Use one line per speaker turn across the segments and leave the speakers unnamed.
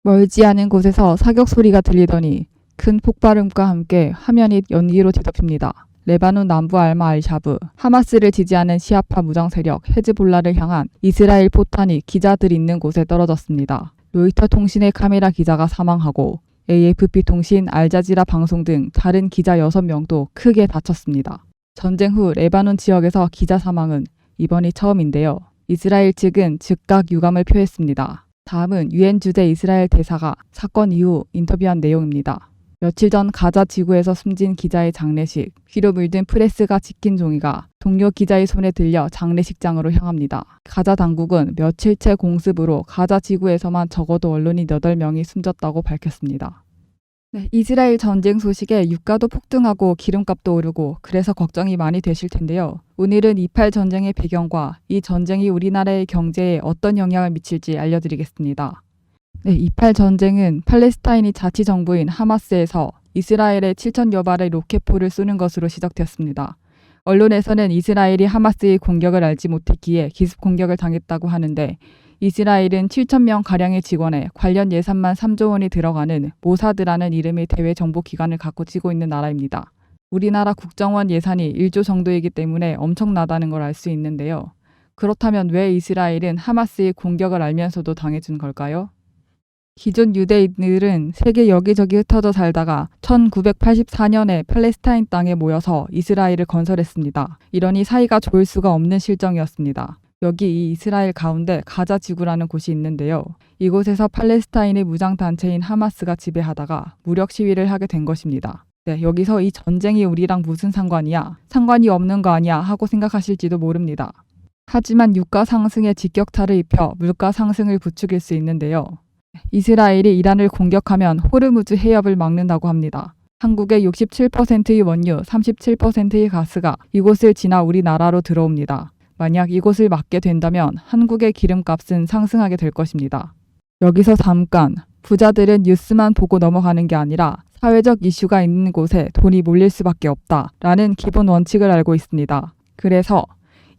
멀지 않은 곳에서 사격 소리가 들리더니 큰 폭발음과 함께 화면이 연기로 뒤덮입니다. 레바논 남부 알마 알샤브, 하마스를 지지하는 시아파 무장 세력 헤즈볼라를 향한 이스라엘 포탄이 기자들 있는 곳에 떨어졌습니다. 로이터 통신의 카메라 기자가 사망하고 AFP 통신, 알자지라 방송 등 다른 기자 6명도 크게 다쳤습니다. 전쟁 후 레바논 지역에서 기자 사망은 이번이 처음인데요. 이스라엘 측은 즉각 유감을 표했습니다. 다음은 유엔 주재 이스라엘 대사가 사건 이후 인터뷰한 내용입니다. 며칠 전 가자 지구에서 숨진 기자의 장례식, 피로 물든 프레스가 지킨 종이가 동료 기자의 손에 들려 장례식장으로 향합니다. 가자 당국은 며칠째 공습으로 가자 지구에서만 적어도 언론인 8명이 숨졌다고 밝혔습니다. 이스라엘 전쟁 소식에 유가도 폭등하고 기름값도 오르고 그래서 걱정이 많이 되실 텐데요. 오늘은 2.8 전쟁의 배경과 이 전쟁이 우리나라의 경제에 어떤 영향을 미칠지 알려드리겠습니다. 2.8 전쟁은 팔레스타인이 자치정부인 하마스에서 이스라엘에 7,000여 발의 로켓포를 쏘는 것으로 시작되었습니다. 언론에서는 이스라엘이 하마스의 공격을 알지 못했기에 기습 공격을 당했다고 하는데 이스라엘은 7,000명 가량의 직원에 관련 예산만 3조 원이 들어가는 모사드라는 이름의 대외 정보기관을 갖고 지고 있는 나라입니다. 우리나라 국정원 예산이 1조 정도이기 때문에 엄청나다는 걸 알 수 있는데요. 그렇다면 왜 이스라엘은 하마스의 공격을 알면서도 당해준 걸까요? 기존 유대인들은 세계 여기저기 흩어져 살다가 1984년에 팔레스타인 땅에 모여서 이스라엘을 건설했습니다. 이러니 사이가 좋을 수가 없는 실정이었습니다. 여기 이 이스라엘 가운데 가자 지구라는 곳이 있는데요. 이곳에서 팔레스타인의 무장단체인 하마스가 지배하다가 무력 시위를 하게 된 것입니다. 여기서 이 전쟁이 우리랑 무슨 상관이야? 상관이 없는 거 아니야? 하고 생각하실지도 모릅니다. 하지만 유가 상승에 직격탄을 입혀 물가 상승을 부추길 수 있는데요. 이스라엘이 이란을 공격하면 호르무즈 해협을 막는다고 합니다. 한국의 67%의 원유, 37%의 가스가 이곳을 지나 우리나라로 들어옵니다. 만약 이곳을 막게 된다면 한국의 기름값은 상승하게 될 것입니다. 여기서 잠깐, 부자들은 뉴스만 보고 넘어가는 게 아니라 사회적 이슈가 있는 곳에 돈이 몰릴 수밖에 없다라는 기본 원칙을 알고 있습니다. 그래서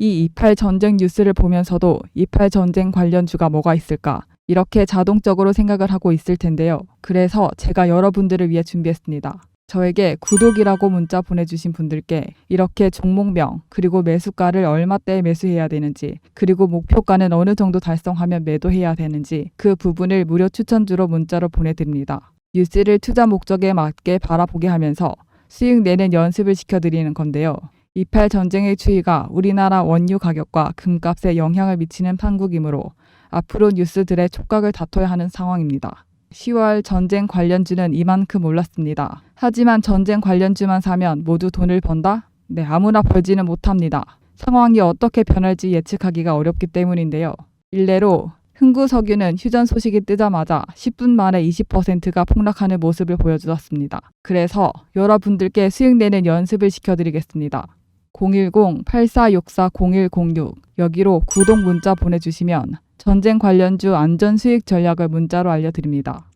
이 2.8 전쟁 뉴스를 보면서도 2.8 전쟁 관련주가 뭐가 있을까? 이렇게 자동적으로 생각을 하고 있을 텐데요. 그래서 제가 여러분들을 위해 준비했습니다. 저에게 구독이라고 문자 보내주신 분들께 이렇게 종목명 그리고 매수가를 얼마대에 매수해야 되는지 그리고 목표가는 어느 정도 달성하면 매도해야 되는지 그 부분을 무료 추천주로 문자로 보내드립니다. 뉴스를 투자 목적에 맞게 바라보게 하면서 수익 내는 연습을 시켜드리는 건데요. 2.8 전쟁의 추이가 우리나라 원유 가격과 금값에 영향을 미치는 판국이므로 앞으로 뉴스들의 촉각을 다퉈야 하는 상황입니다. 10월 전쟁 관련주는 이만큼 올랐습니다. 하지만 전쟁 관련주만 사면 모두 돈을 번다? 아무나 벌지는 못합니다. 상황이 어떻게 변할지 예측하기가 어렵기 때문인데요. 일례로 흥구석유는 휴전 소식이 뜨자마자 10분 만에 20%가 폭락하는 모습을 보여주었습니다. 그래서 여러분들께 수익 내는 연습을 시켜드리겠습니다. 010-8464-0106 여기로 구독 문자 보내주시면 전쟁 관련주 안전 수익 전략을 문자로 알려드립니다.